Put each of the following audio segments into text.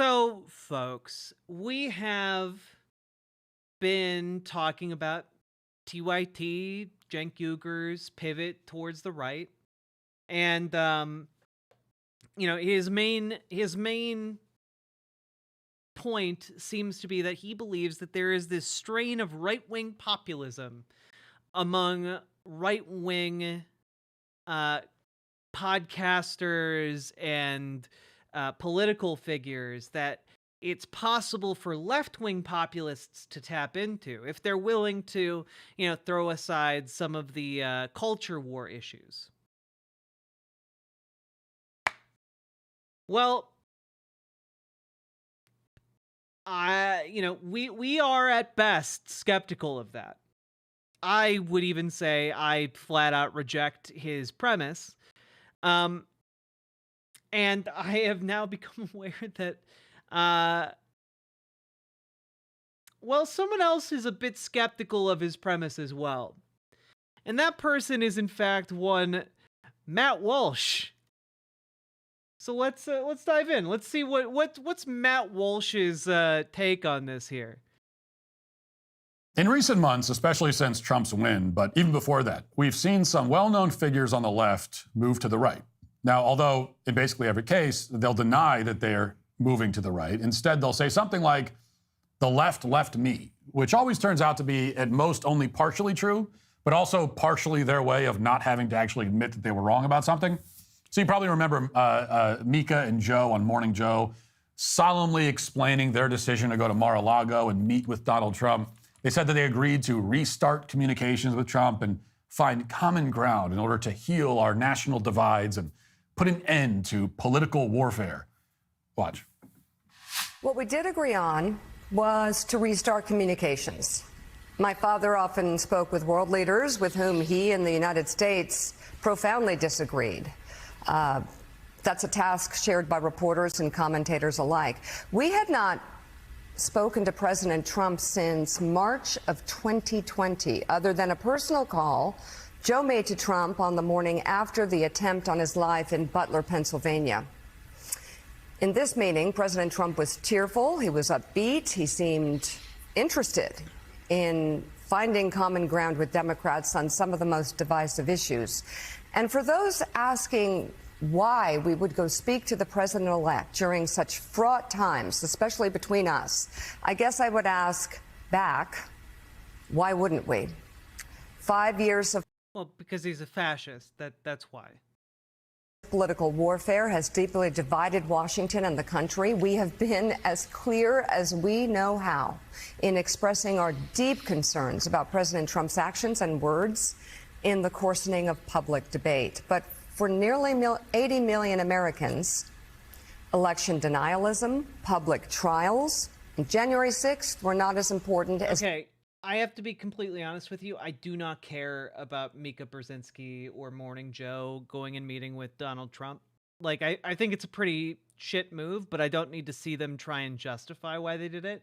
So, folks, we have been talking about TYT, Cenk Uygur's pivot towards the right, and his main point seems to be that he believes that there is this strain of right-wing populism among right-wing uh, podcasters and political figures that it's possible for left-wing populists to tap into if they're willing to, throw aside some of the culture war issues. Well, we are at best skeptical of that. I would even say I flat out reject his premise. And I have now become aware that, someone else is a bit skeptical of his premise as well. And that person is, in fact, one Matt Walsh. So let's dive in. Let's see what's Matt Walsh's take on this here. In recent months, especially since Trump's win, but even before that, we've seen some well-known figures on the left move to the right. Now, although in basically every case, they'll deny that they're moving to the right. Instead, they'll say something like, the left left me, which always turns out to be at most only partially true, but also partially their way of not having to actually admit that they were wrong about something. So you probably remember Mika and Joe on Morning Joe solemnly explaining their decision to go to Mar-a-Lago and meet with Donald Trump. They said that they agreed to restart communications with Trump and find common ground in order to heal our national divides and put an end to political warfare. Watch. What we did agree on was to restart communications. My father often spoke with world leaders with whom he and the United States profoundly disagreed. That's a task shared by reporters and commentators alike. We had not spoken to President Trump since March of 2020, other than a personal call Joe made to Trump on the morning after the attempt on his life in Butler, Pennsylvania. In this meeting, President Trump was tearful, he was upbeat, he seemed interested in finding common ground with Democrats on some of the most divisive issues. And for those asking why we would go speak to the president-elect during such fraught times, especially between us, I guess I would ask back, why wouldn't we? 5 years of because he's a fascist. That's why. Political warfare has deeply divided Washington and the country. We have been as clear as we know how in expressing our deep concerns about President Trump's actions and words in the coarsening of public debate. But for nearly 80 million Americans, election denialism, public trials, and January 6th were not as important as... Okay, I have to be completely honest with you. I do not care about Mika Brzezinski or Morning Joe going and meeting with Donald Trump. Like, I think it's a pretty shit move, but I don't need to see them try and justify why they did it,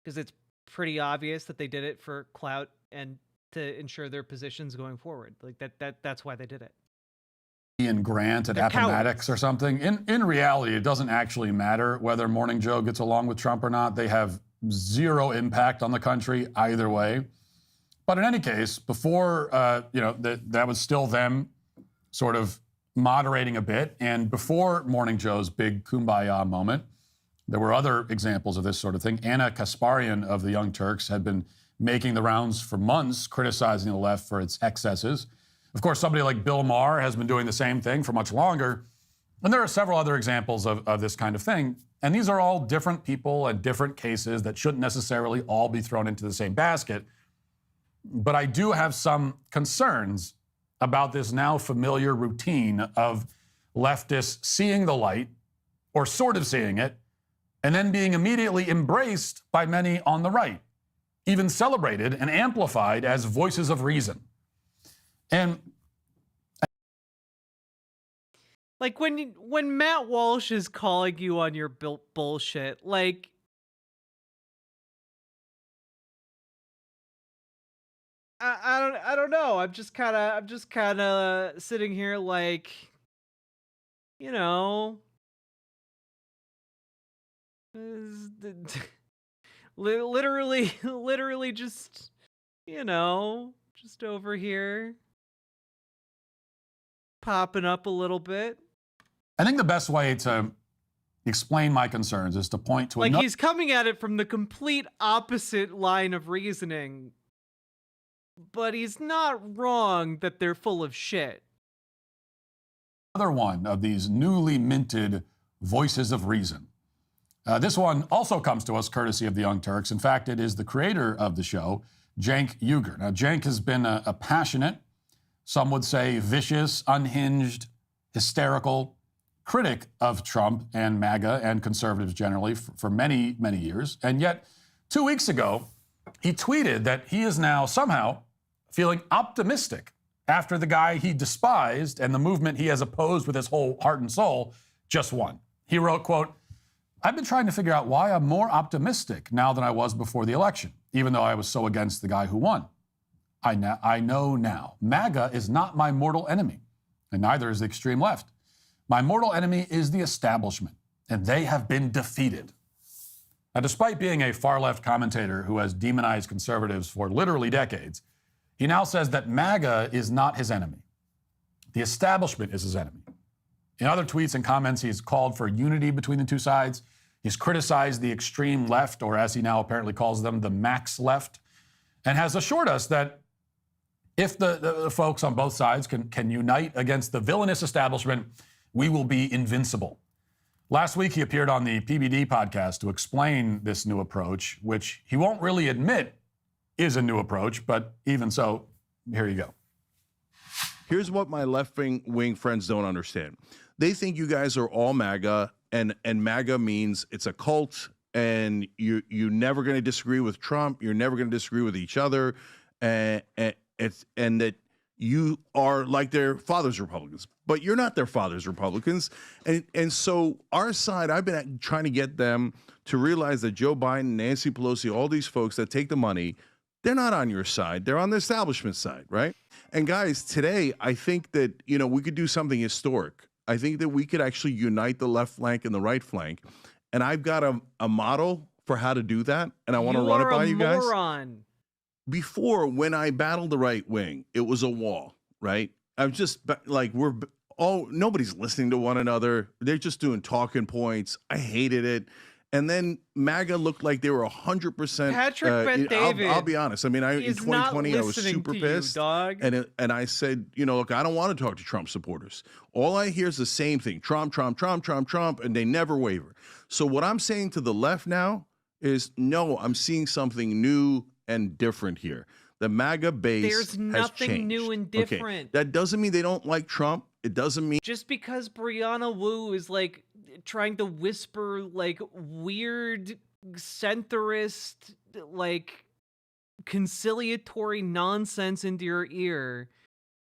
because it's pretty obvious that they did it for clout and to ensure their positions going forward. Like, that's why they did it. And Grant at Appomattox or something. In reality, it doesn't actually matter whether Morning Joe gets along with Trump or not. They have zero impact on the country either way. But in any case, before, that was still them sort of moderating a bit. And before Morning Joe's big kumbaya moment, there were other examples of this sort of thing. Anna Kasparian of the Young Turks had been making the rounds for months, criticizing the left for its excesses. Of course, somebody like Bill Maher has been doing the same thing for much longer. And there are several other examples of this kind of thing. And these are all different people and different cases that shouldn't necessarily all be thrown into the same basket. But I do have some concerns about this now familiar routine of leftists seeing the light, or sort of seeing it, and then being immediately embraced by many on the right, even celebrated and amplified as voices of reason. And like when Matt Walsh is calling you on your bullshit, like, I don't know. I'm just kind of sitting here like, Literally just, just over here popping up a little bit. I think the best way to explain my concerns is to point to like he's coming at it from the complete opposite line of reasoning, but he's not wrong that they're full of shit. Another one of these newly minted voices of reason. This one also comes to us courtesy of the Young Turks. In fact, it is the creator of the show, Cenk Uygur. Now, Cenk has been a passionate, some would say vicious, unhinged, hysterical critic of Trump and MAGA and conservatives generally for many, many years. And yet, 2 weeks ago, he tweeted that he is now somehow feeling optimistic after the guy he despised and the movement he has opposed with his whole heart and soul just won. He wrote, quote, "I've been trying to figure out why I'm more optimistic now than I was before the election, even though I was so against the guy who won. I know now. MAGA is not my mortal enemy, and neither is the extreme left. My mortal enemy is the establishment, and they have been defeated." Now, despite being a far-left commentator who has demonized conservatives for literally decades, he now says that MAGA is not his enemy. The establishment is his enemy. In other tweets and comments, he's called for unity between the two sides. He's criticized the extreme left, or as he now apparently calls them, the max left, and has assured us that if the folks on both sides can unite against the villainous establishment, we will be invincible. Last week, he appeared on the PBD podcast to explain this new approach, which he won't really admit is a new approach, but even so, here you go. Here's what my left-wing friends don't understand. They think you guys are all MAGA, and MAGA means it's a cult, and you're never going to disagree with Trump. You're never going to disagree with each other, and that you are like their father's Republicans. But you're not their father's Republicans. And so our side, I've been trying to get them to realize that Joe Biden, Nancy Pelosi, all these folks that take the money, they're not on your side. They're on the establishment side, right? And guys, today, I think that, we could do something historic. I think that we could actually unite the left flank and the right flank. And I've got a model for how to do that. And I want to run it by you guys. Moron. Before, when I battled the right wing, it was a wall, right? I'm just like, nobody's listening to one another. They're just doing talking points. I hated it. And then MAGA looked like they were 100%. Patrick Bet-David. I'll be honest. I mean, in 2020, I was super pissed. Dog. And I said, look, I don't want to talk to Trump supporters. All I hear is the same thing: Trump, Trump, Trump, Trump, Trump, and they never waver. So what I'm saying to the left now is, no, I'm seeing something new and different here. The MAGA base There's nothing has changed. new and different. Okay. That doesn't mean they don't like Trump. It doesn't mean just because Brianna Wu is like trying to whisper like weird centrist, like conciliatory nonsense into your ear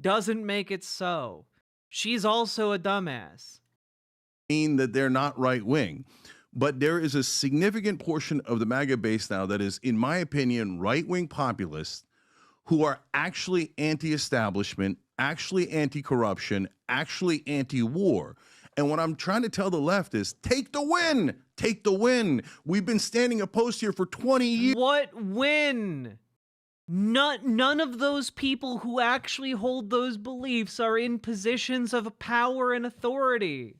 doesn't make it so. She's also a dumbass. Mean that they're not right wing. But there is a significant portion of the MAGA base now that is, in my opinion, right-wing populists who are actually anti-establishment, actually anti-corruption, actually anti-war. And what I'm trying to tell the left is, take the win. Take the win. We've been standing opposed here for 20 years. What win? None of those people who actually hold those beliefs are in positions of power and authority.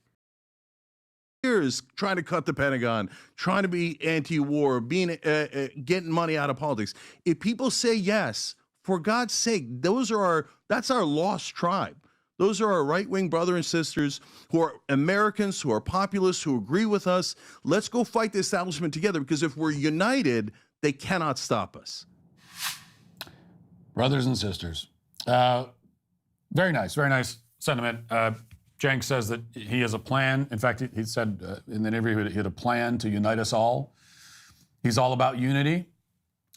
Years trying to cut the Pentagon, trying to be anti-war, being getting money out of politics. If people say yes, for God's sake, that's our lost tribe. Those are our right-wing brother and sisters who are Americans, who are populists, who agree with us. Let's go fight the establishment together, because if we're united, they cannot stop us. Brothers and sisters. Very nice sentiment. Cenk says that he has a plan. In fact, he said in the interview he had a plan to unite us all. He's all about unity.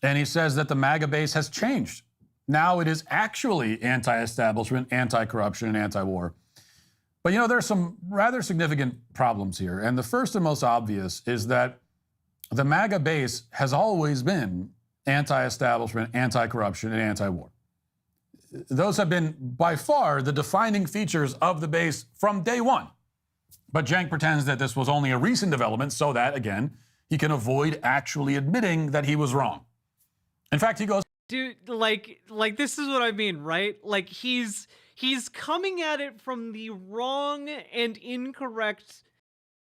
And he says that the MAGA base has changed. Now it is actually anti-establishment, anti-corruption, and anti-war. But, there's some rather significant problems here. And the first and most obvious is that the MAGA base has always been anti-establishment, anti-corruption, and anti-war. Those have been, by far, the defining features of the base from day one. But Cenk pretends that this was only a recent development so that, again, he can avoid actually admitting that he was wrong. In fact, he goes, dude, like this is what I mean, right? Like he's coming at it from the wrong and incorrect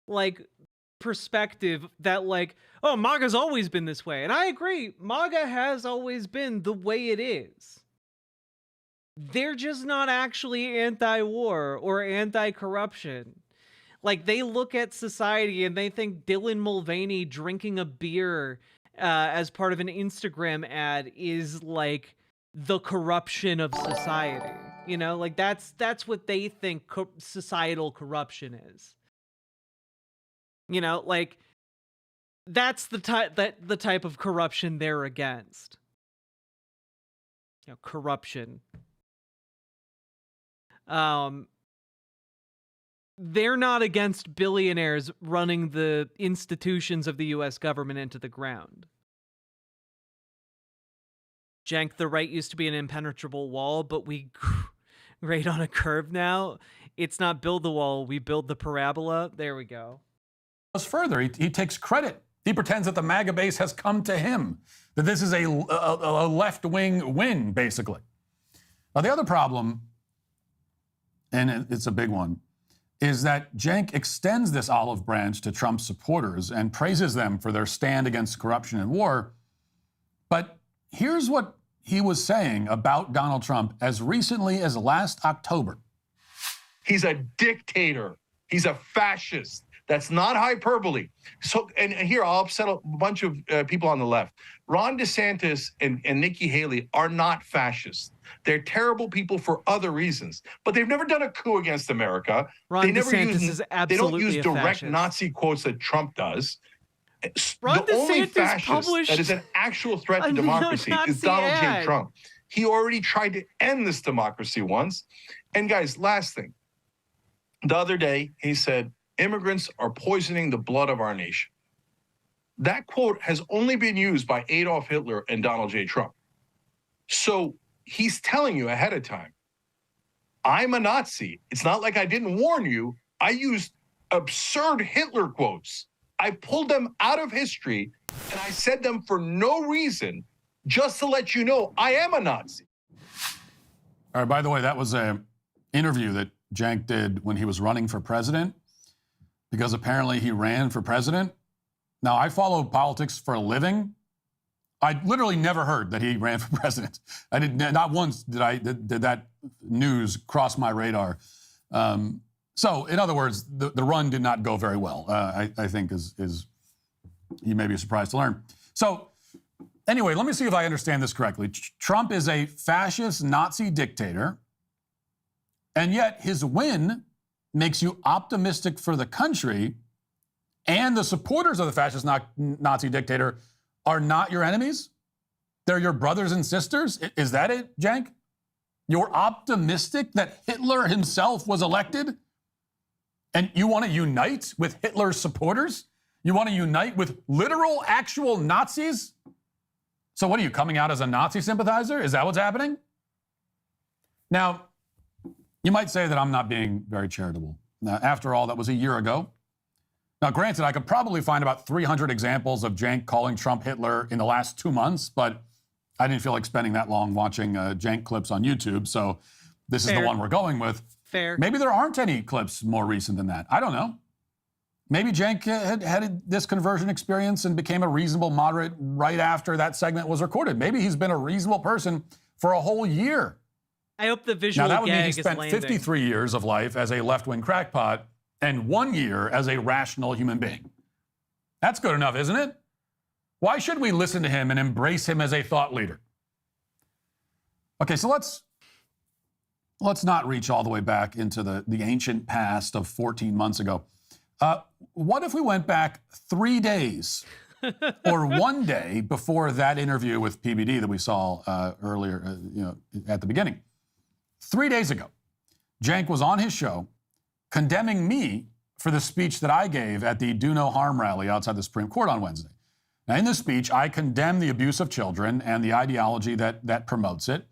like perspective that like, oh, MAGA's always been this way. And I agree, MAGA has always been the way it is. They're just not actually anti-war or anti-corruption. Like, they look at society and they think Dylan Mulvaney drinking a beer as part of an Instagram ad is like the corruption of society. You know, like that's what they think societal corruption is. You know, like that's the type of corruption they're against. You know, corruption. They're not against billionaires running the institutions of the US government into the ground. Cenk, the right used to be an impenetrable wall, but we grade on a curve now. It's not build the wall, we build the parabola. There we go. Further, he takes credit. He pretends that the MAGA base has come to him, that this is a left-wing win, basically. Now, the other problem, and it's a big one, is that Cenk extends this olive branch to Trump's supporters and praises them for their stand against corruption and war. But here's what he was saying about Donald Trump as recently as last October. He's a dictator. He's a fascist. That's not hyperbole. So, and here I'll upset a bunch of people on the left. Ron DeSantis and Nikki Haley are not fascists. They're terrible people for other reasons, but they've never done a coup against America. Ron DeSantis is absolutely they don't use direct fascist. Nazi quotes that Trump does. Ron the only DeSantis fascist published that is an actual threat to democracy is Donald J. Trump. He already tried to end this democracy once. And guys, last thing. The other day, he said, immigrants are poisoning the blood of our nation. That quote has only been used by Adolf Hitler and Donald J. Trump. So he's telling you ahead of time, I'm a Nazi. It's not like I didn't warn you. I used absurd Hitler quotes. I pulled them out of history and I said them for no reason, just to let you know I am a Nazi. All right, by the way, that was an interview that Cenk did when he was running for president, because apparently he ran for president. Now, I follow politics for a living. I literally never heard that he ran for president. I did not once did that news cross my radar. So, in other words, the run did not go very well. I think is you may be surprised to learn. So, anyway, let me see if I understand this correctly. Trump is a fascist Nazi dictator, and yet his win makes you optimistic for the country, and the supporters of the fascist Nazi dictator are not your enemies? They're your brothers and sisters? Is that it, Cenk? You're optimistic that Hitler himself was elected? And you want to unite with Hitler's supporters? You want to unite with literal, actual Nazis? So what are you, coming out as a Nazi sympathizer? Is that what's happening? Now, you might say that I'm not being very charitable. Now, after all, that was a year ago. Now, granted, I could probably find about 300 examples of Cenk calling Trump Hitler in the last 2 months, but I didn't feel like spending that long watching Cenk clips on YouTube, so this is the one we're going with. Fair. Maybe there aren't any clips more recent than that. I don't know. Maybe Cenk had this conversion experience and became a reasonable moderate right after that segment was recorded. Maybe he's been a reasonable person for a whole year. I hope the visual now, that would mean he gag is spent landing. 53 years of life as a left-wing crackpot and 1 year as a rational human being. That's good enough, isn't it? Why should we listen to him and embrace him as a thought leader? Okay, so let's not reach all the way back into the ancient past of 14 months ago. What if we went back 3 days or 1 day before that interview with PBD that we saw earlier, at the beginning? 3 days ago, Cenk was on his show condemning me for the speech that I gave at the Do No Harm rally outside the Supreme Court on Wednesday. Now, in this speech, I condemn the abuse of children and the ideology that promotes it.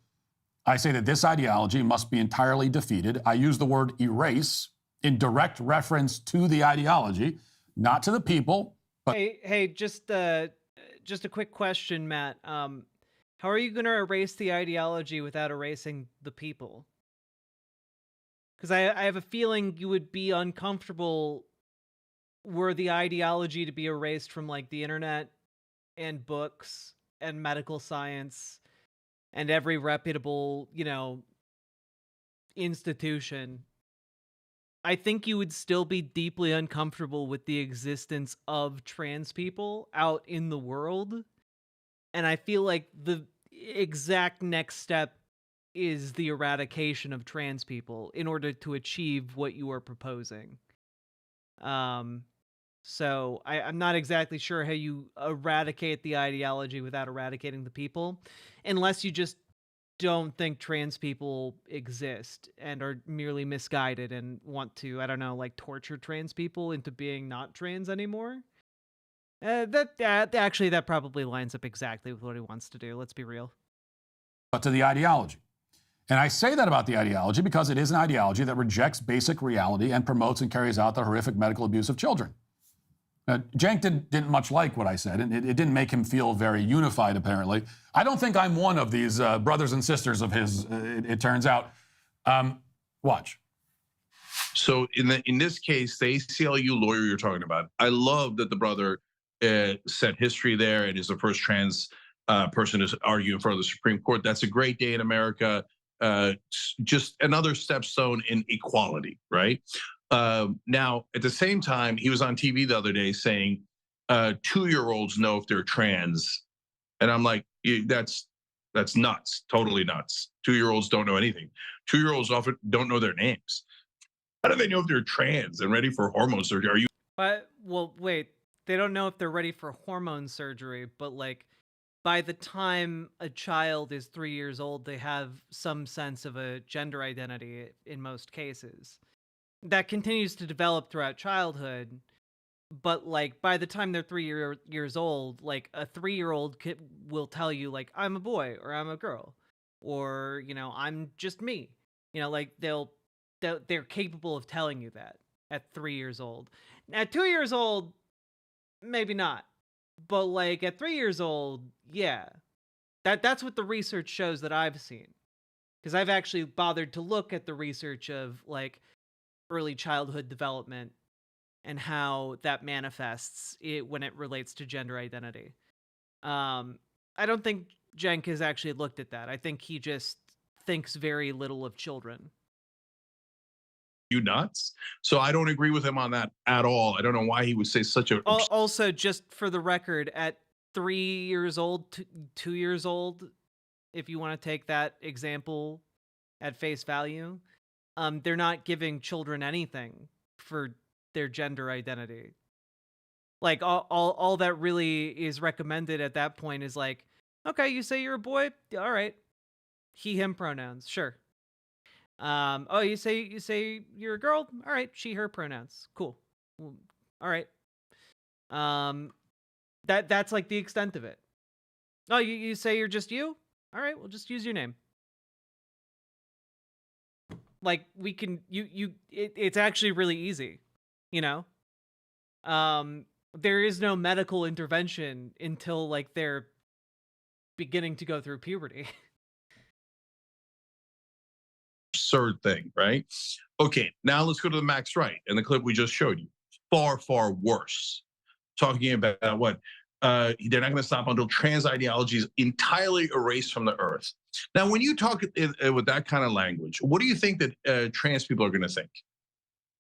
I say that this ideology must be entirely defeated. I use the word erase in direct reference to the ideology, not to the people, But hey, just a quick question, Matt. How are you going to erase the ideology without erasing the people? Because I have a feeling you would be uncomfortable were the ideology to be erased from like the internet and books and medical science and every reputable, institution. I think you would still be deeply uncomfortable with the existence of trans people out in the world. And I feel like the exact next step is the eradication of trans people in order to achieve what you are proposing. So I'm not exactly sure how you eradicate the ideology without eradicating the people, unless you just don't think trans people exist and are merely misguided and want to, I don't know, like torture trans people into being not trans anymore. That probably lines up exactly with what he wants to do. Let's be real. But to the ideology. And I say that about the ideology because it is an ideology that rejects basic reality and promotes and carries out the horrific medical abuse of children. Cenk didn't much like what I said, and it didn't make him feel very unified, apparently. I don't think I'm one of these brothers and sisters of his, it turns out. Watch. So in this case, the ACLU lawyer you're talking about, I love that the brother set history there and is the first trans person to argue in front of the Supreme Court. That's a great day in America. Just another stepstone in equality, right? Now, at the same time, he was on TV the other day saying 2-year-olds know if they're trans. And I'm like, that's nuts, totally nuts. 2-year-olds don't know anything. 2-year-olds often don't know their names. How do they know if they're trans and ready for hormone surgery? Are you? Well, wait, they don't know if they're ready for hormone surgery, but like by the time a child is 3 years old, they have some sense of a gender identity in most cases. That continues to develop throughout childhood, but like by the time they're 3 years old, like a 3-year-old will tell you like, I'm a boy or I'm a girl, or I'm just me. Like they're capable of telling you that at 3 years old. At 2 years old, maybe not, but like at 3 years old, yeah, that's what the research shows that I've seen, because I've actually bothered to look at the research of like early childhood development and how that manifests when it relates to gender identity. I don't think Cenk has actually looked at that. I think he just thinks very little of children. You nuts? So I don't agree with him on that at all. I don't know why he would say such a. Also, just for the record, at 3 years old, 2 years old, if you want to take that example at face value, they're not giving children anything for their gender identity. Like all that really is recommended at that point is like, okay, you say you're a boy, all right, he him pronouns, sure. Oh, you say you're a girl, all right, she her pronouns, cool. All right. That's like the extent of it. Oh, you say you're just you, all right, we'll just use your name. Like we can it's actually really easy, there is no medical intervention until like they're beginning to go through puberty. Absurd thing, right? Okay, now let's go to the Max Right and the clip we just showed you. Far, far worse. Talking about what they're not going to stop until trans ideology is entirely erased from the earth. Now, when you talk with that kind of language, what do you think that trans people are going to think?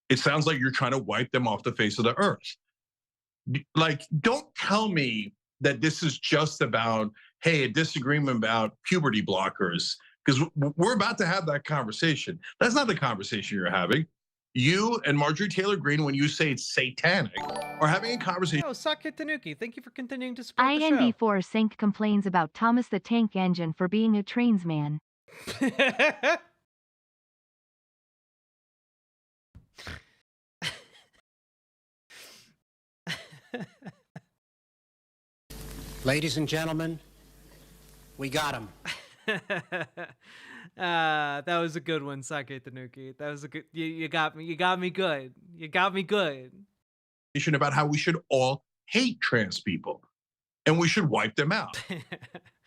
It sounds like you're trying to wipe them off the face of the earth. Like, don't tell me that this is just about, hey, a disagreement about puberty blockers, because we're about to have that conversation. That's not the conversation you're having. You and Marjorie Taylor Greene, when you say it's satanic, are having a conversation. Oh, Sake Tanuki, thank you for continuing to support the show. INB4 Cenk complains about Thomas the Tank Engine for being a trans man. Ladies and gentlemen, we got him. That was a good one, Sake Tanuki. That was a good. You got me. You got me good. You got me good. About how we should all hate trans people, and we should wipe them out.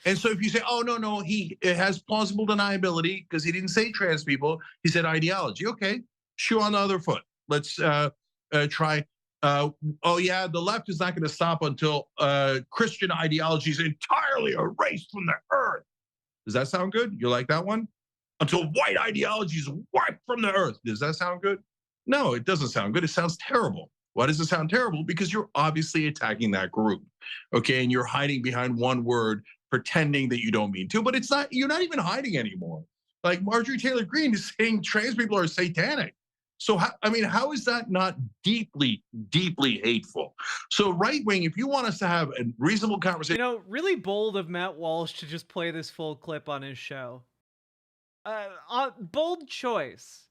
And so if you say, oh, no, it has plausible deniability because he didn't say trans people, he said ideology. Okay, shoe on the other foot. Let's try. Oh yeah, the left is not going to stop until Christian ideology is entirely erased from the earth. Does that sound good? You like that one? Until white ideology is wiped from the earth. Does that sound good? No, it doesn't sound good. It sounds terrible. Why does it sound terrible? Because you're obviously attacking that group, okay? And you're hiding behind one word, pretending that you don't mean to, but it's not, you're not even hiding anymore. Like Marjorie Taylor Greene is saying trans people are satanic. So, how is that not deeply, deeply hateful? So right wing, if you want us to have a reasonable conversation. You know, really bold of Matt Walsh to just play this full clip on his show. Bold choice.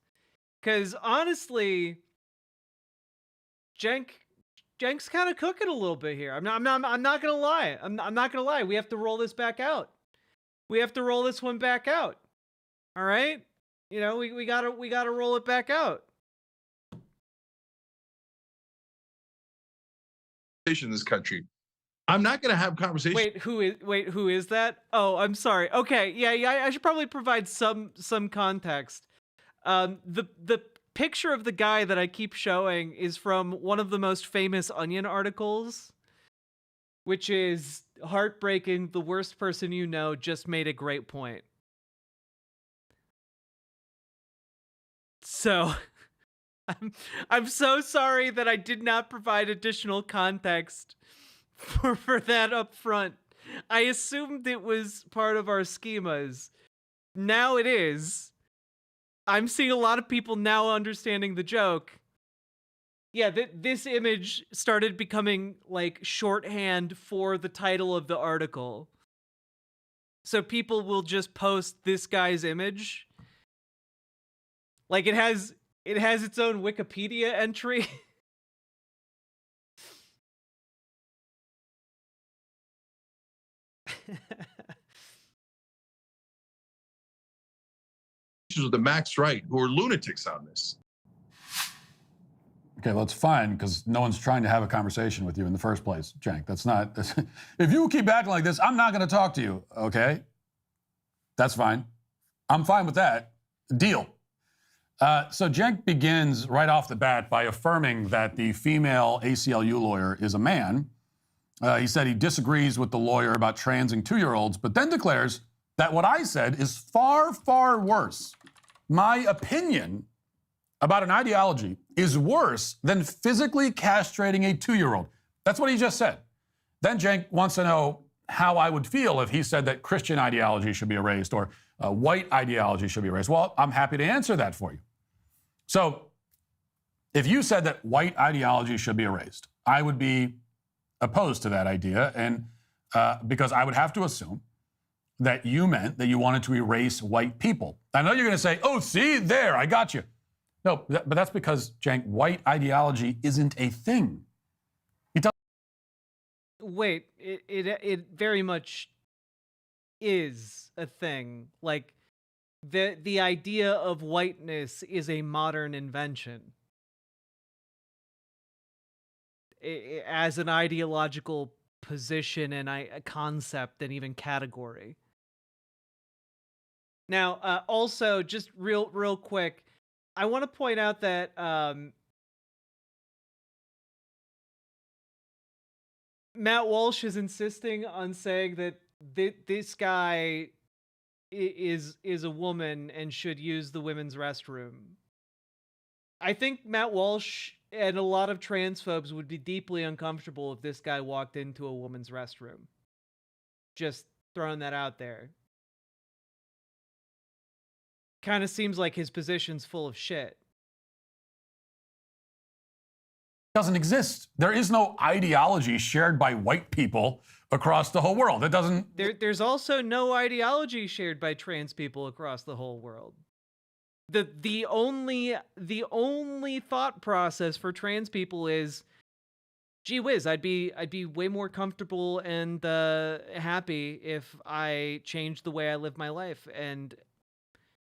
Because honestly, Cenk's kind of cooking a little bit here. I'm not gonna lie. I'm not gonna lie. We have to roll this back out. We have to roll this one back out. All right? You know, we gotta roll it back out. In this country, I'm not going to have conversation. Wait, who is that? Oh, I'm sorry. Okay, yeah. I should probably provide some context. The picture of the guy that I keep showing is from one of the most famous Onion articles, which is heartbreaking. The worst person you know just made a great point. So, I'm so sorry that I did not provide additional context for that up front. I assumed it was part of our schemas. Now it is. I'm seeing a lot of people now understanding the joke. Yeah, this image started becoming like shorthand for the title of the article. So people will just post this guy's image. Like it has its own Wikipedia entry. With the max right who are lunatics on this. Okay, well, it's fine because no one's trying to have a conversation with you in the first place, Cenk. That's not. If you keep acting like this, I'm not going to talk to you. Okay, that's fine. I'm fine with that. Deal. So Cenk begins right off the bat by affirming that the female ACLU lawyer is a man. He said he disagrees with the lawyer about transing 2-year-olds, but then declares that what I said is far, far worse. My opinion about an ideology is worse than physically castrating a 2-year-old. That's what he just said. Then Cenk wants to know how I would feel if he said that Christian ideology should be erased or white ideology should be erased. Well, I'm happy to answer that for you. So if you said that white ideology should be erased, I would be opposed to that idea, and because I would have to assume that you meant that you wanted to erase white people. I know you're going to say, oh, see, there, I got you. No, but that's because, Cenk, white ideology isn't a thing. Wait, it very much is a thing. Like, the idea of whiteness is a modern invention. As an ideological position and a concept and even category. Now, also, just real quick, I want to point out that Matt Walsh is insisting on saying that this guy is a woman and should use the women's restroom. I think Matt Walsh and a lot of transphobes would be deeply uncomfortable if this guy walked into a woman's restroom. Just throwing that out there. Kind of seems like his position's full of shit. Doesn't exist. There is no ideology shared by white people across the whole world. It doesn't. There's also no ideology shared by trans people across the whole world. The only thought process for trans people is, gee whiz, I'd be way more comfortable and happy if I changed the way I live my life and,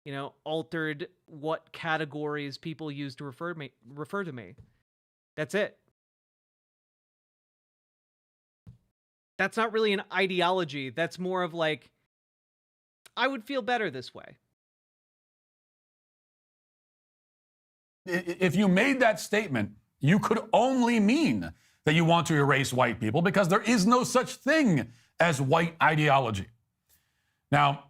you know, altered what categories people use to refer to me. That's it. That's not really an ideology. That's more of like, I would feel better this way. If you made that statement, you could only mean that you want to erase white people, because there is no such thing as white ideology. Now,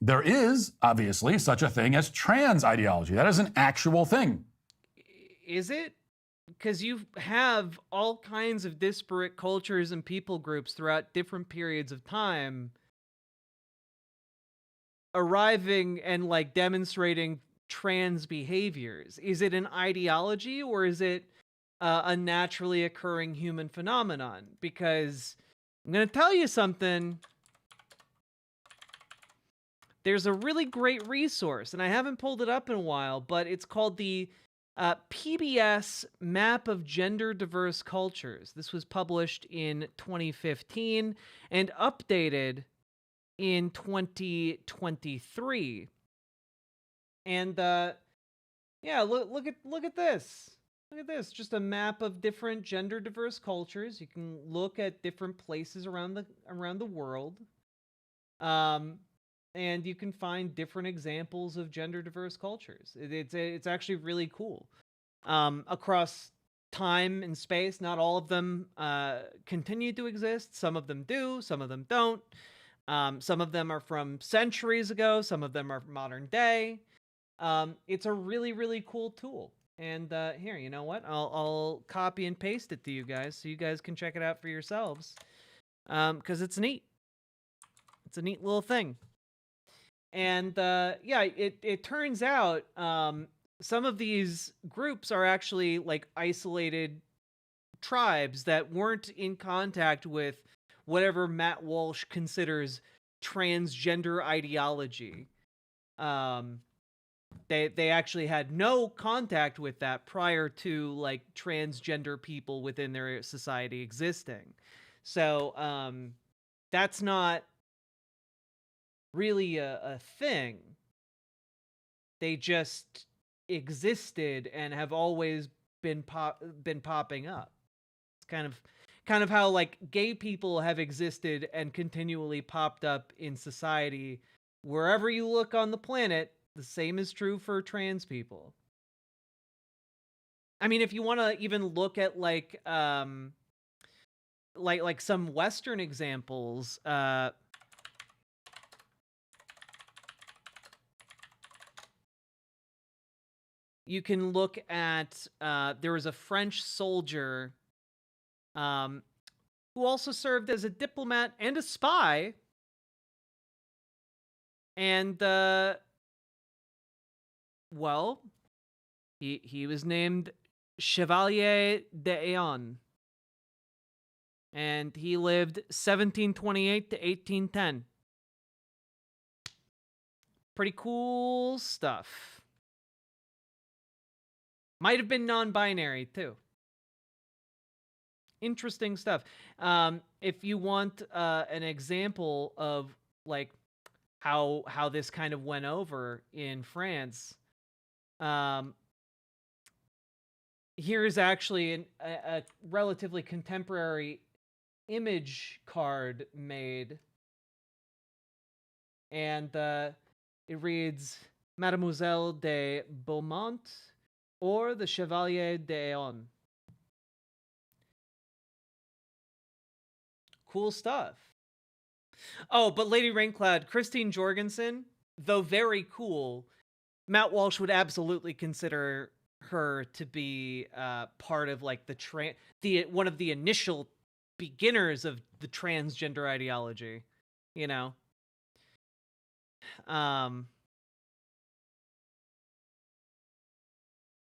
there is obviously such a thing as trans ideology. That is an actual thing. Is it? Because you have all kinds of disparate cultures and people groups throughout different periods of time arriving and like demonstrating trans behaviors. Is it an ideology, or is it a naturally occurring human phenomenon? Because I'm going to tell you something. There's a really great resource, and I haven't pulled it up in a while, but it's called the PBS Map of Gender Diverse Cultures. This was published in 2015 and updated in 2023. And yeah, look at this. Look at this. Just a map of different gender diverse cultures. You can look at different places around the world. And you can find different examples of gender diverse cultures. It's actually really cool. Across time and space, not all of them continue to exist. Some of them do, some of them don't. Some of them are from centuries ago. Some of them are modern day. It's a really, really cool tool. And here, you know what? I'll copy and paste it to you guys so you guys can check it out for yourselves. Because it's neat. It's a neat little thing. And yeah, it turns out some of these groups are actually like isolated tribes that weren't in contact with whatever Matt Walsh considers transgender ideology. They actually had no contact with that prior to like transgender people within their society existing. So that's not really a thing. They just existed and have always been popping up. It's kind of how like gay people have existed and continually popped up in society wherever you look on the planet. The same is true for trans people. I mean, if you want to even look at like some Western examples, you can look at, there was a French soldier who also served as a diplomat and a spy. And, well, he was named Chevalier d'Eon. And he lived 1728 to 1810. Pretty cool stuff. Might have been non-binary, too. Interesting stuff. If you want an example of, like, how this kind of went over in France, here's actually a relatively contemporary image card made. And it reads, Mademoiselle de Beaumont, or the Chevalier d'Eon. Cool stuff. Oh, but Lady Raincloud, Christine Jorgensen, though very cool, Matt Walsh would absolutely consider her to be part of like one of the initial beginners of the transgender ideology, you know.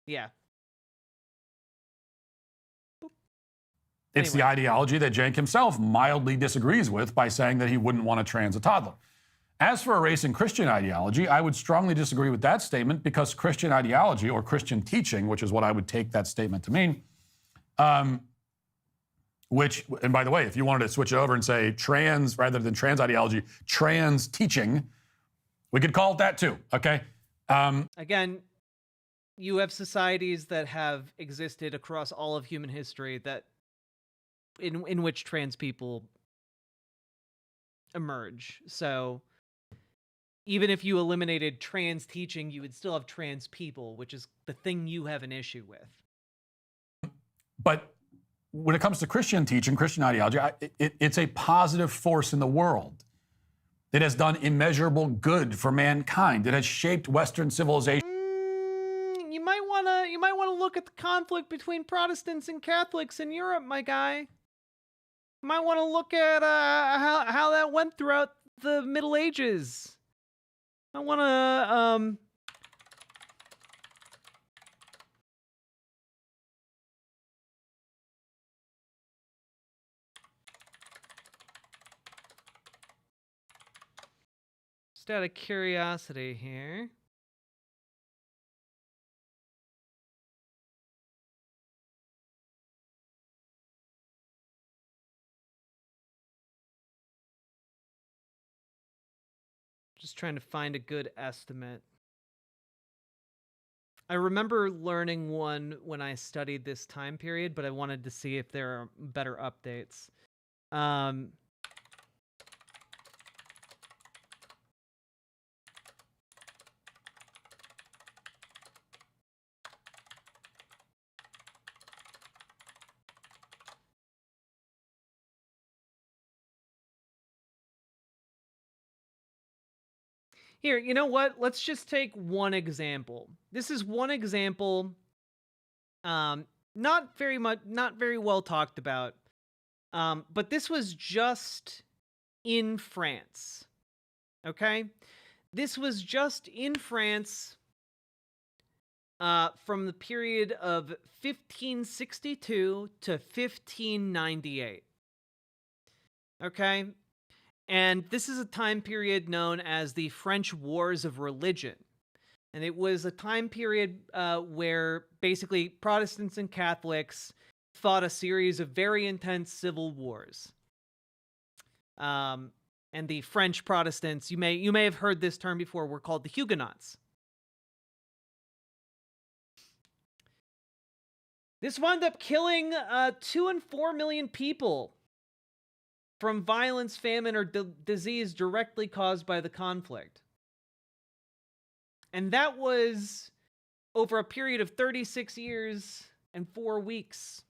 Yeah. It's the ideology that Cenk himself mildly disagrees with by saying that he wouldn't want to trans a toddler. As for erasing Christian ideology, I would strongly disagree with that statement, because Christian ideology, or Christian teaching, which is what I would take that statement to mean, which, and by the way, if you wanted to switch it over and say trans rather than trans ideology, trans teaching, we could call it that too, okay? Again, you have societies that have existed across all of human history that in which trans people emerge. So even if you eliminated trans teaching, you would still have trans people, which is the thing you have an issue with. But when it comes to Christian teaching, Christian ideology, it's a positive force in the world. It has done immeasurable good for mankind. It has shaped Western civilization. You might want to look at the conflict between Protestants and Catholics in Europe, my guy. You might want to look at how that went throughout the Middle Ages. I want to just out of curiosity here. Just trying to find a good estimate. I remember learning one when I studied this time period, but I wanted to see if there are better updates. Here, you know what? Let's just take one example. This is one example, not very well talked about, but this was just in France, okay? This was just in France from the period of 1562 to 1598, okay? And this is a time period known as the French Wars of Religion. And it was a time period where basically Protestants and Catholics fought a series of very intense civil wars. And the French Protestants, you may have heard this term before, were called the Huguenots. This wound up killing 2 and 4 million people from violence, famine, or disease directly caused by the conflict. And that was over a period of 36 years and 4 weeks.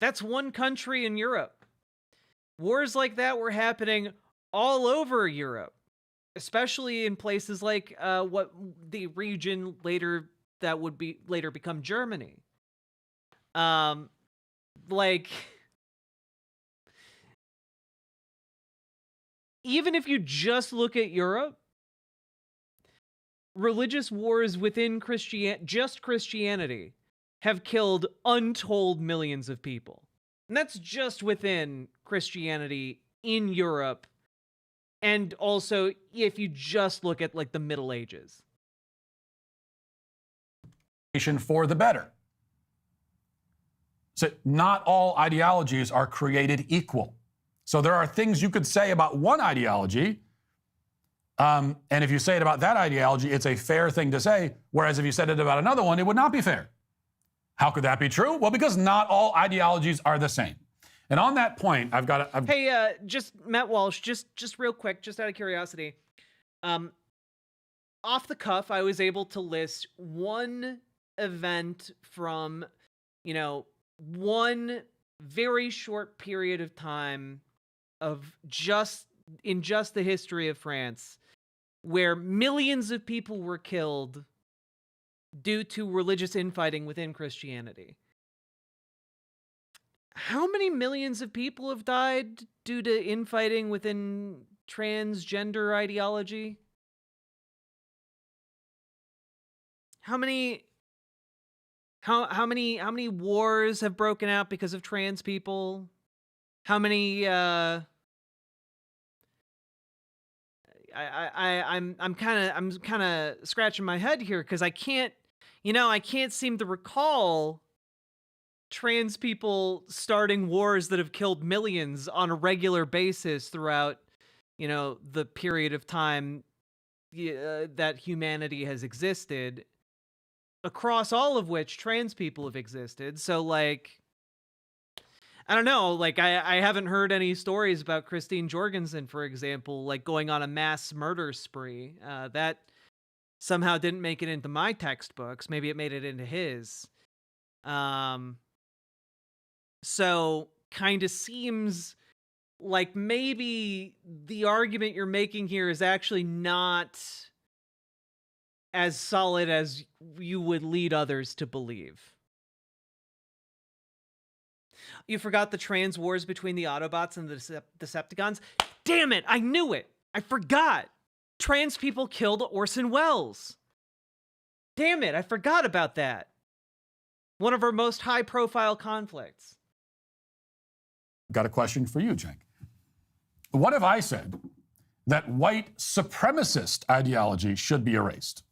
That's one country in Europe. Wars like that were happening all over Europe, especially in places like what the region later become Germany. Even if you just look at Europe, religious wars within Christianity have killed untold millions of people. And that's just within Christianity in Europe. And also, if you just look at like the Middle Ages. For the better. So not all ideologies are created equal. So there are things you could say about one ideology, and if you say it about that ideology, it's a fair thing to say, whereas if you said it about another one, it would not be fair. How could that be true? Well, because not all ideologies are the same. And on that point, Hey, just Matt Walsh, just real quick, just out of curiosity. Off the cuff, I was able to list one event from, one very short period of time of just the history of France, where millions of people were killed due to religious infighting within Christianity. How many millions of people have died due to infighting within transgender ideology? How many wars have broken out because of trans people? How many I'm kind of scratching my head here because I can't seem to recall trans people starting wars that have killed millions on a regular basis throughout, the period of time that humanity has existed, across all of which trans people have existed. So, I don't know, like I haven't heard any stories about Christine Jorgensen, for example, like going on a mass murder spree. That somehow didn't make it into my textbooks. Maybe it made it into his. So kind of seems like maybe the argument you're making here is actually not as solid as you would lead others to believe. You forgot the trans wars between the Autobots and the Decepticons? Damn it, I knew it! I forgot! Trans people killed Orson Welles! Damn it, I forgot about that! One of our most high-profile conflicts. Got a question for you, Cenk. What if I said that white supremacist ideology should be erased?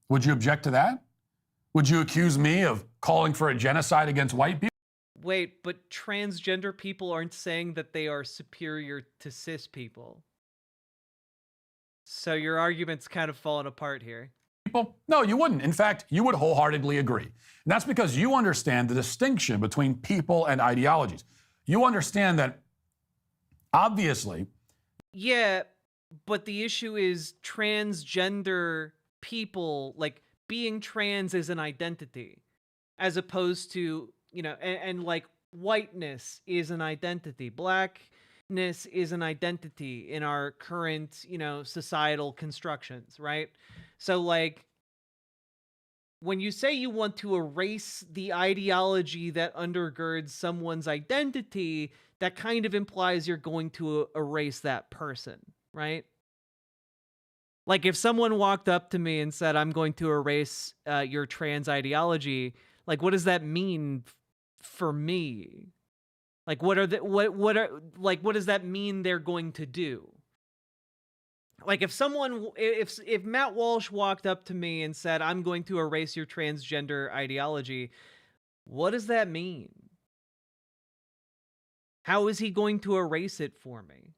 Would you object to that? Would you accuse me of calling for a genocide against white people? Wait, but transgender people aren't saying that they are superior to cis people. So your argument's kind of falling apart here. No, you wouldn't. In fact, you would wholeheartedly agree. And that's because you understand the distinction between people and ideologies. You understand that, obviously... Yeah, but the issue is transgender people, like, being trans is an identity, as opposed to, you know, and like, whiteness is an identity. Blackness is an identity in our current, you know, societal constructions, right? So, like, when you say you want to erase the ideology that undergirds someone's identity, that kind of implies you're going to erase that person, right? Like, if someone walked up to me and said, I'm going to erase your trans ideology, like, what does that mean for me? Like, what does that mean they're going to do? Like, if Matt Walsh walked up to me and said, I'm going to erase your transgender ideology, what does that mean? How is he going to erase it for me?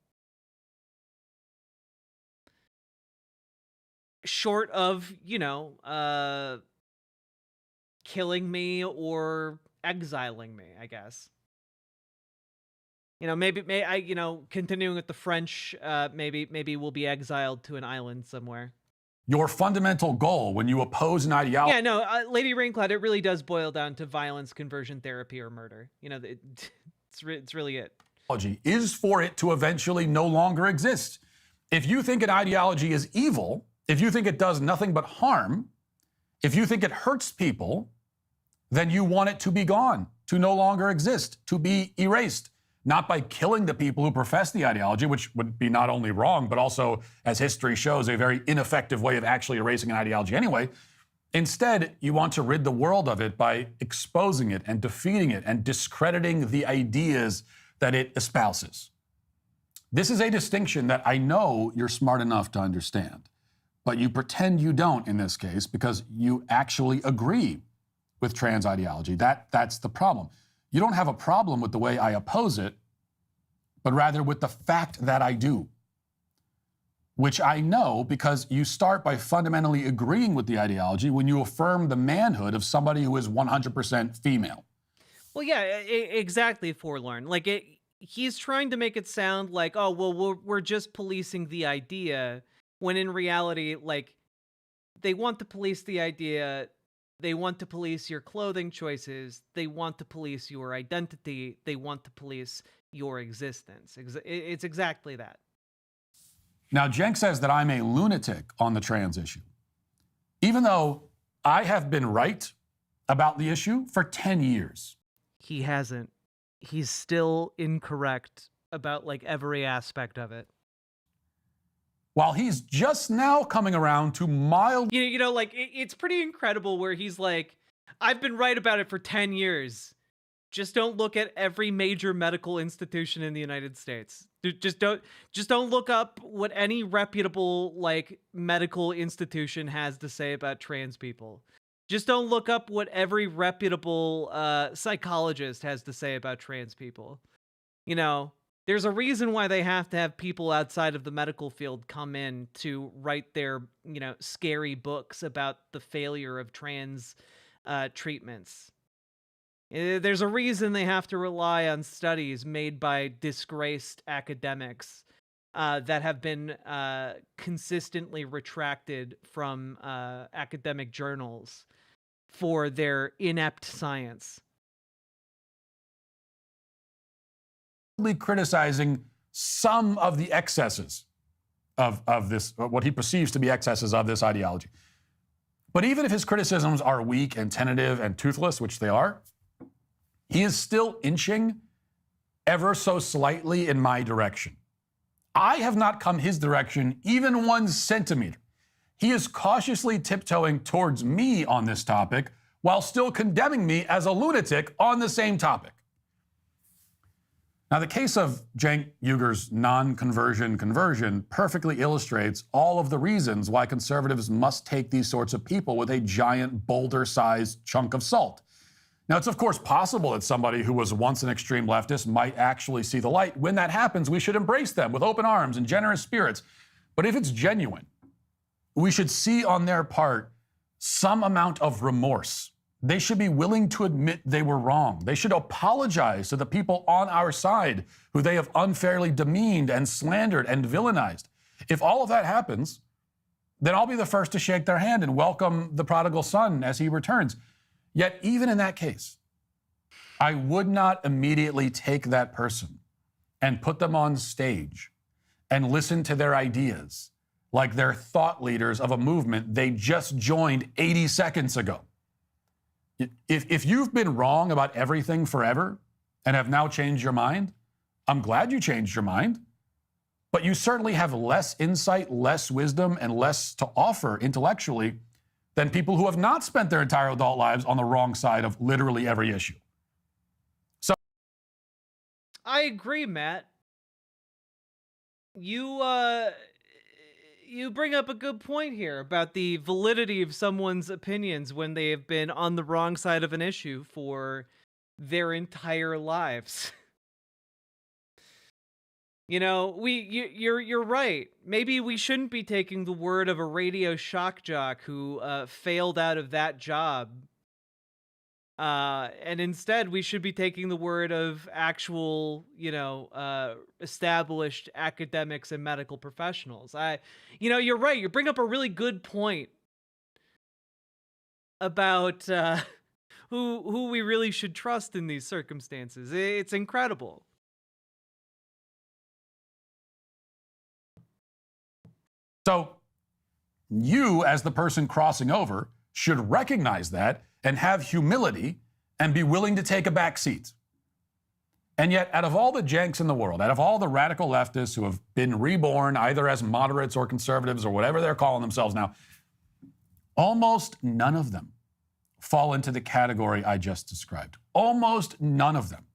Short of, you know, killing me or exiling me, I guess. You know, maybe you know, continuing with the French, maybe we'll be exiled to an island somewhere. Your fundamental goal when you oppose an ideology... Yeah, no, Lady Raincloud, it really does boil down to violence, conversion therapy, or murder. You know, it's really it. ...is for it to eventually no longer exist. If you think an ideology is evil, if you think it does nothing but harm, if you think it hurts people, then you want it to be gone, to no longer exist, to be erased. Not by killing the people who profess the ideology, which would be not only wrong, but also, as history shows, a very ineffective way of actually erasing an ideology anyway. Instead, you want to rid the world of it by exposing it and defeating it and discrediting the ideas that it espouses. This is a distinction that I know you're smart enough to understand, but you pretend you don't in this case because you actually agree with trans ideology. That's the problem. You don't have a problem with the way I oppose it, but rather with the fact that I do, which I know because you start by fundamentally agreeing with the ideology when you affirm the manhood of somebody who is 100% female. Well, yeah, exactly, Forlorn. Like, he's trying to make it sound like, oh, well, we're just policing the idea, when in reality, like, they want to police the idea. They want to police your clothing choices. They want to police your identity. They want to police your existence. It's exactly that. Now, Cenk says that I'm a lunatic on the trans issue, even though I have been right about the issue for 10 years. He hasn't. He's still incorrect about, like, every aspect of it. While he's just now coming around to mild... You know, like, it's pretty incredible where he's like, I've been right about it for 10 years. Just don't look at every major medical institution in the United States. Just don't look up what any reputable, like, medical institution has to say about trans people. Just don't look up what every reputable psychologist has to say about trans people. You know, there's a reason why they have to have people outside of the medical field come in to write their, you know, scary books about the failure of trans treatments. There's a reason they have to rely on studies made by disgraced academics that have been consistently retracted from academic journals for their inept science. Criticizing some of the excesses of this, what he perceives to be excesses of this ideology. But even if his criticisms are weak and tentative and toothless, which they are, he is still inching ever so slightly in my direction. I have not come his direction even 1 centimeter. He is cautiously tiptoeing towards me on this topic while still condemning me as a lunatic on the same topic. Now, the case of Cenk Uygur's non-conversion conversion perfectly illustrates all of the reasons why conservatives must take these sorts of people with a giant boulder-sized chunk of salt. Now, it's of course possible that somebody who was once an extreme leftist might actually see the light. When that happens, we should embrace them with open arms and generous spirits. But if it's genuine, we should see on their part some amount of remorse. They should be willing to admit they were wrong. They should apologize to the people on our side who they have unfairly demeaned and slandered and villainized. If all of that happens, then I'll be the first to shake their hand and welcome the prodigal son as he returns. Yet even in that case, I would not immediately take that person and put them on stage and listen to their ideas like they're thought leaders of a movement they just joined 80 seconds ago. If you've been wrong about everything forever and have now changed your mind, I'm glad you changed your mind. But you certainly have less insight, less wisdom, and less to offer intellectually than people who have not spent their entire adult lives on the wrong side of literally every issue. So I agree, Matt. You bring up a good point here about the validity of someone's opinions when they have been on the wrong side of an issue for their entire lives. You know, you're right. Maybe we shouldn't be taking the word of a radio shock jock who failed out of that job. And instead, we should be taking the word of actual, established academics and medical professionals. You're right. You bring up a really good point about who we really should trust in these circumstances. It's incredible. So you, as the person crossing over, should recognize that and have humility and be willing to take a back seat. And yet, out of all the janks in the world, out of all the radical leftists who have been reborn either as moderates or conservatives or whatever they're calling themselves now, almost none of them fall into the category I just described. Almost none of them.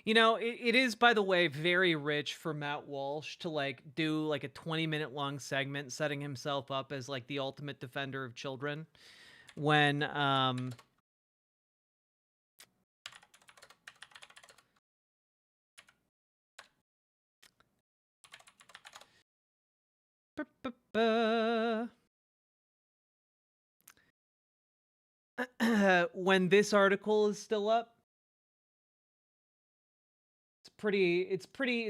You know, it is, by the way, very rich for Matt Walsh to do a 20-minute long segment setting himself up as the ultimate defender of children when when this article is still up. It's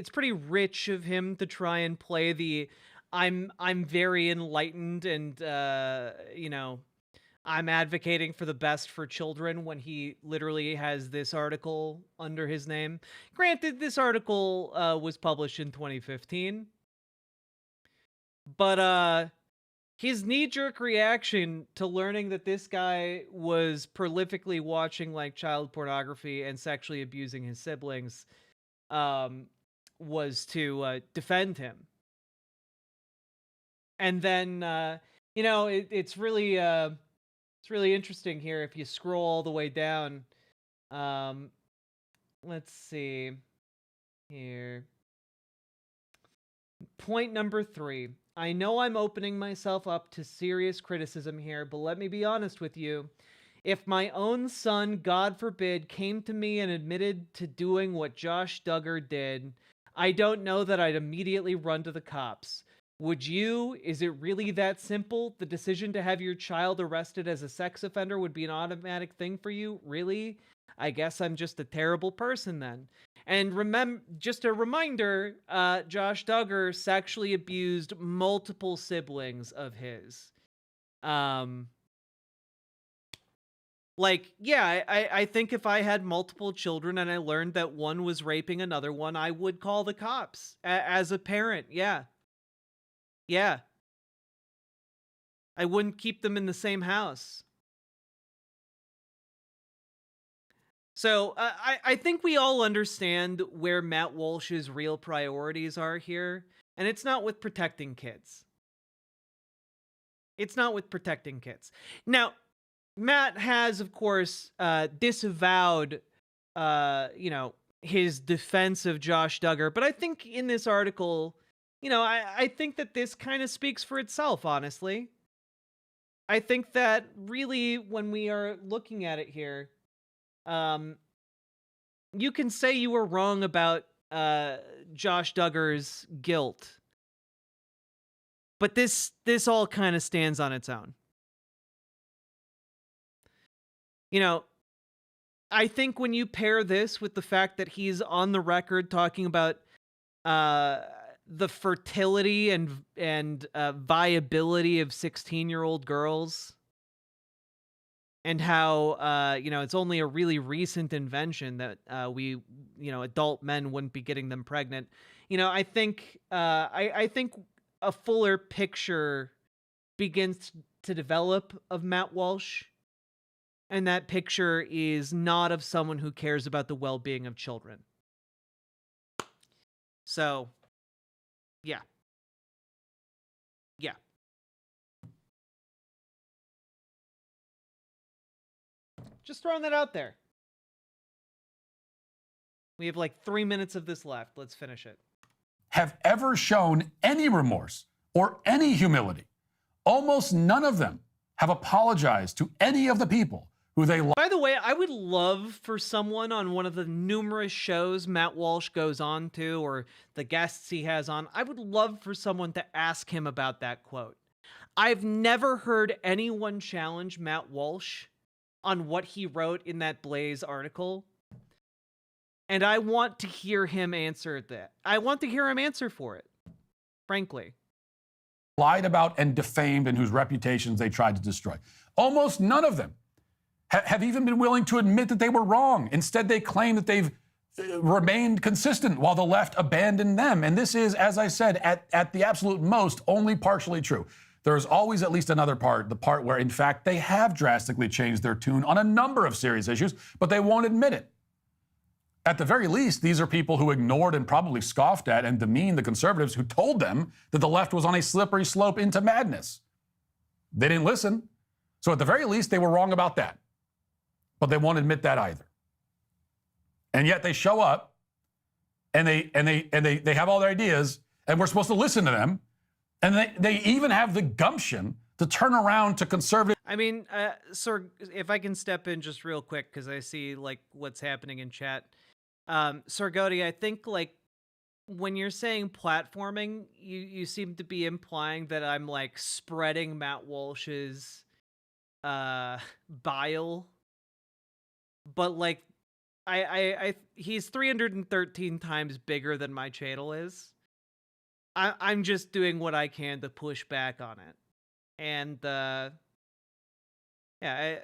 pretty rich of him to try and play the I'm very enlightened and I'm advocating for the best for children when he literally has this article under his name. Granted, this article was published in 2015. But his knee-jerk reaction to learning that this guy was prolifically watching child pornography and sexually abusing his siblings was to defend him. And then it's really interesting here if you scroll all the way down. Let's see here. Point number 3. I know I'm opening myself up to serious criticism here, but let me be honest with you. If my own son, God forbid, came to me and admitted to doing what Josh Duggar did, I don't know that I'd immediately run to the cops. Would you? Is it really that simple? The decision to have your child arrested as a sex offender would be an automatic thing for you? Really? I guess I'm just a terrible person then. And just a reminder, Josh Duggar sexually abused multiple siblings of his. Like, yeah, I think if I had multiple children and I learned that one was raping another one, I would call the cops as a parent. Yeah. Yeah. I wouldn't keep them in the same house. So I think we all understand where Matt Walsh's real priorities are here, and it's not with protecting kids. It's not with protecting kids. Now, Matt has, of course, disavowed, his defense of Josh Duggar, but I think in this article, I think that this kind of speaks for itself, honestly. I think that really, when we are looking at it here, you can say you were wrong about Josh Duggar's guilt, but this all kind of stands on its own. I think when you pair this with the fact that he's on the record talking about the fertility and viability of 16-year-old girls, and how it's only a really recent invention that adult men wouldn't be getting them pregnant. I think I think a fuller picture begins to develop of Matt Walsh, and that picture is not of someone who cares about the well-being of children. So, yeah. Yeah. Just throwing that out there. We have like 3 minutes of this left. Let's finish it. Have ever shown any remorse or any humility. Almost none of them have apologized to any of the people who they love. By the way, I would love for someone on one of the numerous shows Matt Walsh goes on to, or the guests he has on, I would love for someone to ask him about that quote. I've never heard anyone challenge Matt Walsh on what he wrote in that Blaze article. And I want to hear him answer that. I want to hear him answer for it, frankly. Lied about and defamed, and whose reputations they tried to destroy. Almost none of them have even been willing to admit that they were wrong. Instead, they claim that they've remained consistent while the left abandoned them. And this is, as I said, at the absolute most, only partially true. There is always at least another part, the part where, in fact, they have drastically changed their tune on a number of serious issues, but they won't admit it. At the very least, these are people who ignored and probably scoffed at and demeaned the conservatives who told them that the left was on a slippery slope into madness. They didn't listen. So at the very least, they were wrong about that. But they won't admit that either. And yet they show up and they have all their ideas, and we're supposed to listen to them. And they even have the gumption to turn around to conservative. I mean, sir, if I can step in just real quick, because I see like what's happening in chat. Sir Gody, I think like when you're saying platforming, you seem to be implying that I'm like spreading Matt Walsh's bile. But like he's 313 times bigger than my channel is. I'm just doing what I can to push back on it. And yeah,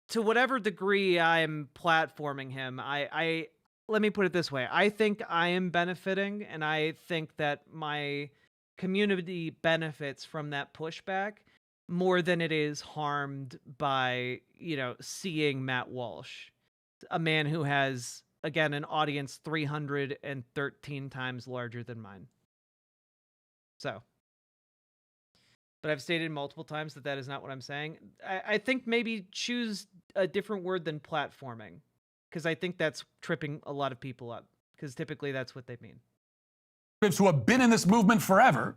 to whatever degree I'm platforming him, I let me put it this way. I think I am benefiting, and I think that my community benefits from that pushback more than it is harmed by, seeing Matt Walsh, a man who has, again, an audience 313 times larger than mine. So, but I've stated multiple times that that is not what I'm saying. I think maybe choose a different word than platforming, because I think that's tripping a lot of people up, because typically that's what they mean. Who have been in this movement forever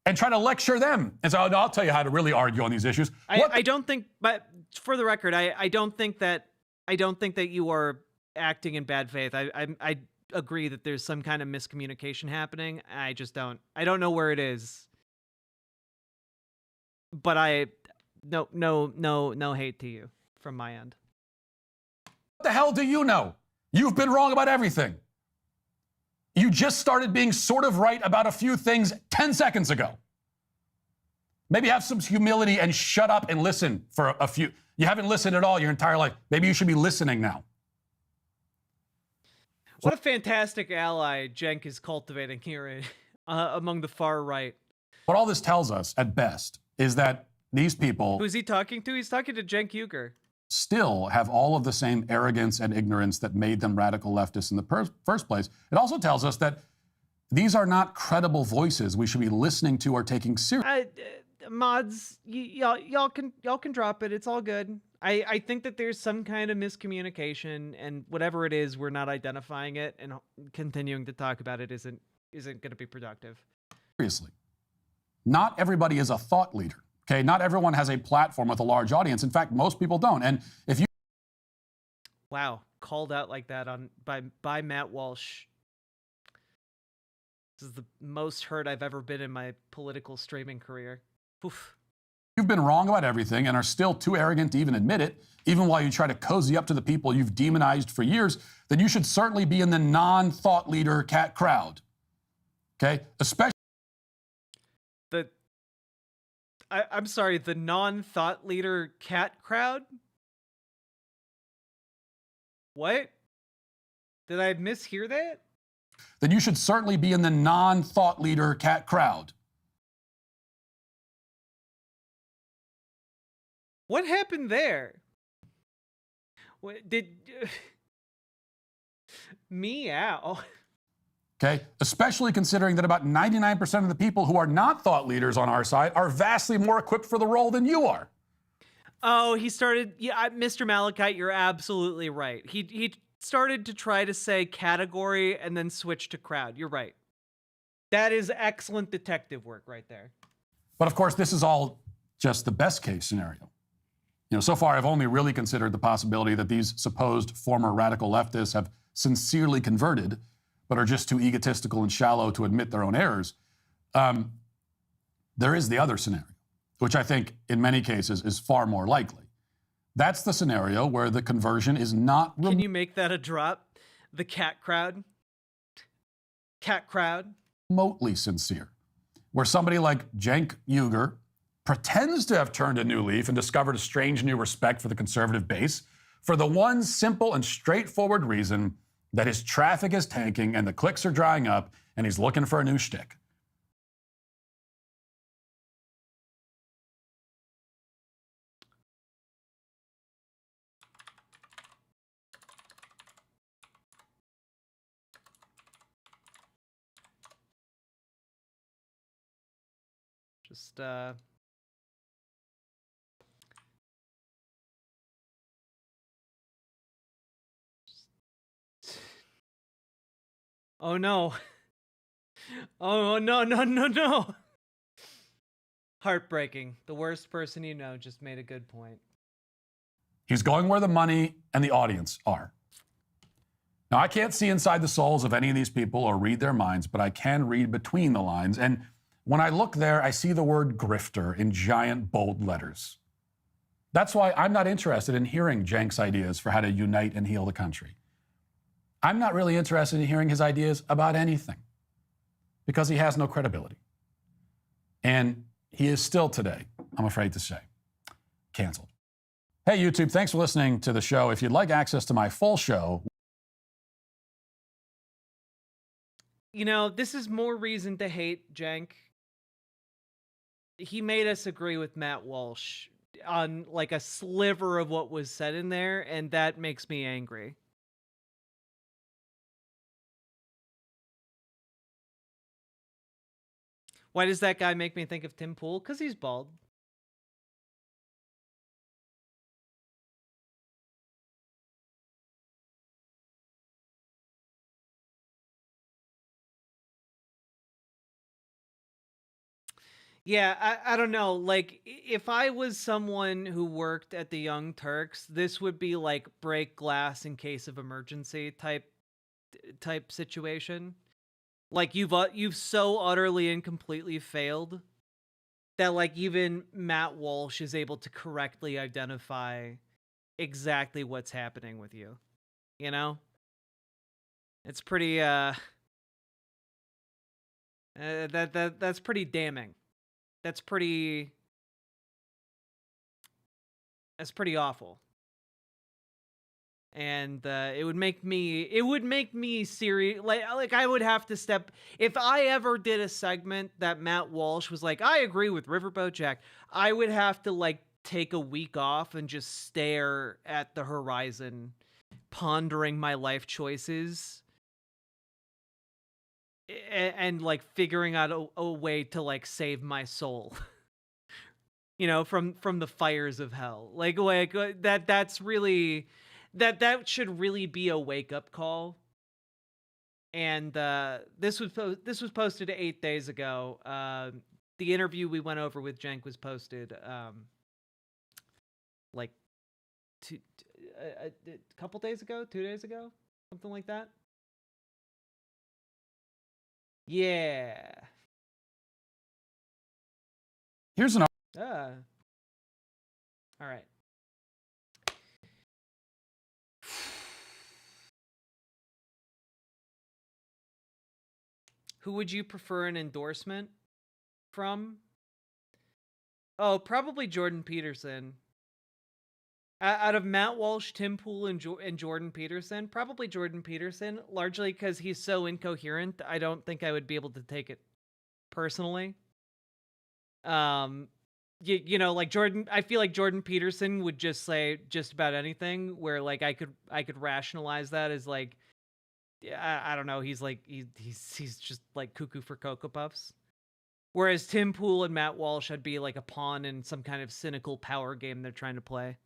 and try to lecture them. And so I'll tell you how to really argue on these issues. I don't think, but for the record, I don't think that you are acting in bad faith. I agree that there's some kind of miscommunication happening. I don't know where it is. But no hate to you from my end. What the hell do you know? You've been wrong about everything. You just started being sort of right about a few things 10 seconds ago. Maybe have some humility and shut up and listen for a few. You haven't listened at all your entire life. Maybe you should be listening now. What a fantastic ally Cenk is cultivating here among the far right. What all this tells us, at best, is that these people... Who's he talking to? He's talking to Cenk Uygur. ...still have all of the same arrogance and ignorance that made them radical leftists in the first place. It also tells us that these are not credible voices we should be listening to or taking seriously. Mods, y'all can drop it. It's all good. I think that there's some kind of miscommunication, and whatever it is, we're not identifying it, and continuing to talk about it isn't going to be productive. Seriously, not everybody is a thought leader. Okay, not everyone has a platform with a large audience. In fact, most people don't. And if you... Wow, called out like that by Matt Walsh. This is the most hurt I've ever been in my political streaming career. Oof. You've been wrong about everything and are still too arrogant to even admit it, even while you try to cozy up to the people you've demonized for years, then you should certainly be in the non-thought leader cat crowd. Okay? Especially... I'm sorry, the non-thought leader cat crowd? What? Did I mishear that? Then you should certainly be in the non-thought leader cat crowd. What happened there? What did... Meow. Okay, especially considering that about 99% of the people who are not thought leaders on our side are vastly more equipped for the role than you are. Oh, he started... Yeah, Mr. Malachite, you're absolutely right. He started to try to say category and then switch to crowd. You're right. That is excellent detective work right there. But of course, this is all just the best case scenario. You know, so far I've only really considered the possibility that these supposed former radical leftists have sincerely converted, but are just too egotistical and shallow to admit their own errors. There is the other scenario, which I think in many cases is far more likely. That's the scenario where the conversion is not... Can you make that a drop? The cat crowd? Cat crowd? Remotely sincere. Where somebody like Cenk Uygur pretends to have turned a new leaf and discovered a strange new respect for the conservative base for the one simple and straightforward reason that his traffic is tanking and the clicks are drying up and he's looking for a new shtick. Just, Oh no. Oh no, no, no, no. Heartbreaking. The worst person you know just made a good point. He's going where the money and the audience are. Now, I can't see inside the souls of any of these people or read their minds, but I can read between the lines. And when I look there, I see the word grifter in giant bold letters. That's why I'm not interested in hearing Cenk's ideas for how to unite and heal the country. I'm not really interested in hearing his ideas about anything because he has no credibility. And he is still today, I'm afraid to say, canceled. Hey, YouTube, thanks for listening to the show. If you'd like access to my full show... You know, this is more reason to hate Cenk. He made us agree with Matt Walsh on like a sliver of what was said in there, and that makes me angry. Why does that guy make me think of Tim Pool? Because he's bald. Yeah, I don't know. Like, if I was someone who worked at the Young Turks, this would be like break glass in case of emergency type situation. Like, you've so utterly and completely failed that like even Matt Walsh is able to correctly identify exactly what's happening with you. you know? It's pretty that's pretty damning. That's pretty awful. And it would make me serious. Like I would have to step, if I ever did a segment that Matt Walsh was like, I agree with Riverboat Jack, I would have to like take a week off and just stare at the horizon, pondering my life choices and like figuring out a way to like save my soul. You know, from the fires of hell. Like that's really, that should really be a wake-up call. And this was posted 8 days ago. The interview we went over with Cenk was posted like a couple days ago, 2 days ago, something like that. Yeah. Here's an. All right. Who would you prefer an endorsement from? Oh, probably Jordan Peterson. Out of Matt Walsh, Tim Pool, and Jordan Peterson, probably Jordan Peterson, largely because he's so incoherent. I don't think I would be able to take it personally. You know, like Jordan, I feel like Jordan Peterson would just say just about anything, where like I could rationalize that as like, I don't know, he's like he's just like cuckoo for Cocoa Puffs. Whereas Tim Pool and Matt Walsh would be like a pawn in some kind of cynical power game they're trying to play.